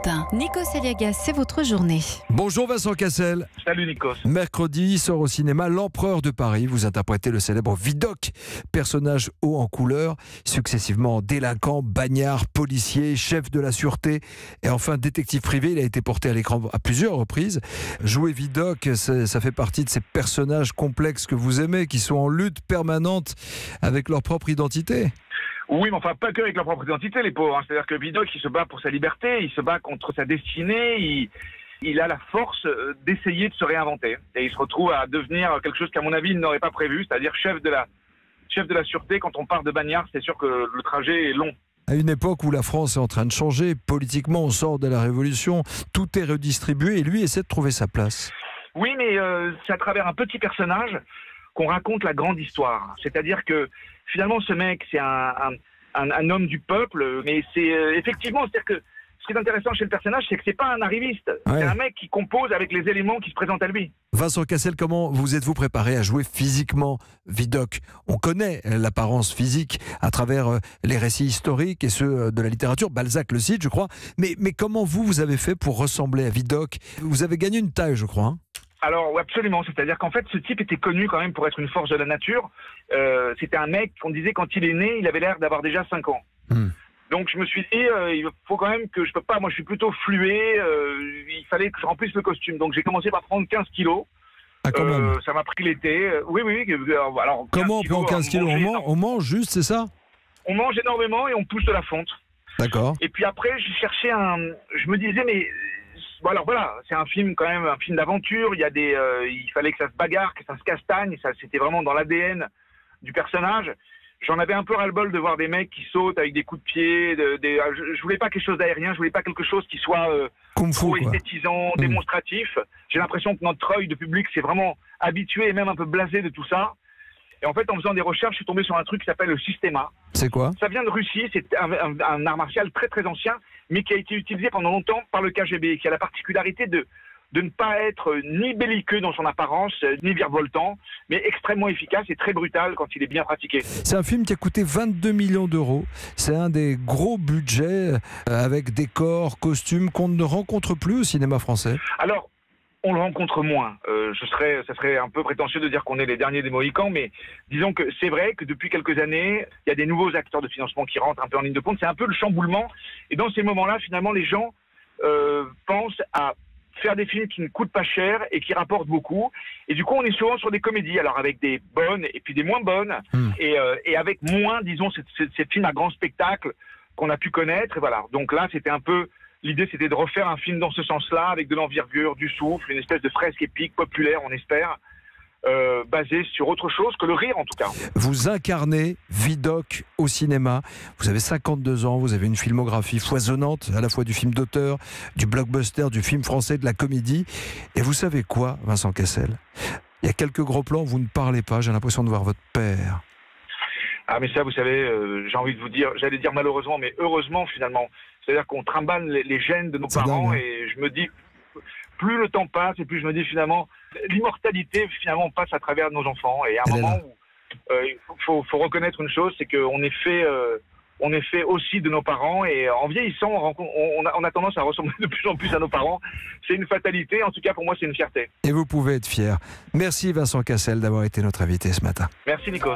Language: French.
matin. Nikos Aliagas, c'est votre journée. Bonjour Vincent Cassel. Salut Nikos. Mercredi sort au cinéma L'Empereur de Paris. Vous interprétez le célèbre Vidocq, personnage haut en couleur, successivement délinquant, bagnard, policier, chef de la sûreté et enfin détective privé. Il a été porté à l'écran à plusieurs reprises. Jouer Vidocq, ça fait partie de ces personnages complexes que vous aimez, qui sont en lutte permanente avec leur propre identité. Oui, mais enfin, pas que avec leur propre identité, les pauvres. C'est-à-dire que Vidocq, il se bat pour sa liberté, il se bat contre sa destinée, il a la force d'essayer de se réinventer. Et il se retrouve à devenir quelque chose qu'à mon avis, il n'aurait pas prévu, c'est-à-dire chef de la sûreté. Quand on part de Bagnères, c'est sûr que le trajet est long. À une époque où la France est en train de changer, politiquement, on sort de la Révolution, tout est redistribué et lui essaie de trouver sa place. Oui, mais c'est à travers un petit personnage qu'on raconte la grande histoire. C'est-à-dire que finalement, ce mec, c'est un homme du peuple, mais c'est effectivement, c'est-à-dire que ce qui est intéressant chez le personnage, c'est que c'est pas un arriviste. Ouais. C'est un mec qui compose avec les éléments qui se présentent à lui. Vincent Cassel, comment vous êtes-vous préparé à jouer physiquement Vidocq? On connaît l'apparence physique à travers les récits historiques et ceux de la littérature. Balzac le cite, je crois. Mais comment vous avez fait pour ressembler à Vidocq? Vous avez gagné une taille, je crois. Alors, oui, absolument. C'est-à-dire qu'en fait, ce type était connu quand même pour être une force de la nature. C'était un mec qu'on disait quand il est né, il avait l'air d'avoir déjà 5 ans. Donc, je me suis dit, il faut quand même que je peux pas. Moi, je suis plutôt fluet. Il fallait que je remplisse le costume. Donc, j'ai commencé par prendre 15 kilos. Ah, quand même. Ça m'a pris l'été. Oui. Alors, comment on prend 15 kilos? On mange juste, c'est ça? On mange énormément et on pousse de la fonte. D'accord. Et puis après, j'ai cherché je me disais, mais... Bon, alors voilà, c'est un film quand même, un film d'aventure. Il y a il fallait que ça se bagarre, que ça se castagne. Ça, c'était vraiment dans l'ADN du personnage. J'en avais un peu ras-le-bol de voir des mecs qui sautent avec des coups de pied. Je voulais pas quelque chose d'aérien. Je voulais pas quelque chose qui soit trop esthétisant, démonstratif. J'ai l'impression que notre œil de public s'est vraiment habitué et même un peu blasé de tout ça. Et en fait, en faisant des recherches, je suis tombé sur un truc qui s'appelle le systéma. C'est quoi? Ça vient de Russie, c'est un art martial très très ancien, mais qui a été utilisé pendant longtemps par le KGB, qui a la particularité de ne pas être ni belliqueux dans son apparence, ni virevoltant, mais extrêmement efficace et très brutal quand il est bien pratiqué. C'est un film qui a coûté 22 millions d'euros. C'est un des gros budgets avec décors, costumes qu'on ne rencontre plus au cinéma français. Alors, on le rencontre moins. Ça serait un peu prétentieux de dire qu'on est les derniers des Mohicans, mais disons que c'est vrai que depuis quelques années, il y a des nouveaux acteurs de financement qui rentrent un peu en ligne de compte. C'est un peu le chamboulement. Et dans ces moments-là, finalement, les gens pensent à faire des films qui ne coûtent pas cher et qui rapportent beaucoup. Et du coup, on est souvent sur des comédies, alors avec des bonnes et puis des moins bonnes, et avec moins, disons, ces films à grand spectacle qu'on a pu connaître. Et voilà. Donc là, c'était un peu... L'idée, c'était de refaire un film dans ce sens-là, avec de l'envergure, du souffle, une espèce de fresque épique, populaire, on espère, basée sur autre chose que le rire, en tout cas. Vous incarnez Vidocq au cinéma. Vous avez 52 ans, vous avez une filmographie foisonnante, à la fois du film d'auteur, du blockbuster, du film français, de la comédie. Et vous savez quoi, Vincent Cassel? Il y a quelques gros plans où vous ne parlez pas, j'ai l'impression de voir votre père. Ah, mais ça, vous savez, j'ai envie de vous dire, j'allais dire malheureusement, mais heureusement, finalement. C'est-à-dire qu'on trimballe les gènes de nos parents, dingue, hein. Et je me dis, plus le temps passe, et plus je me dis finalement, l'immortalité, finalement, passe à travers nos enfants. Et à un moment où il faut reconnaître une chose, c'est qu'on est fait aussi de nos parents, et en vieillissant, on a tendance à ressembler de plus en plus à nos parents. C'est une fatalité, en tout cas pour moi, c'est une fierté. Et vous pouvez être fier. Merci Vincent Cassel d'avoir été notre invité ce matin. Merci Nikos.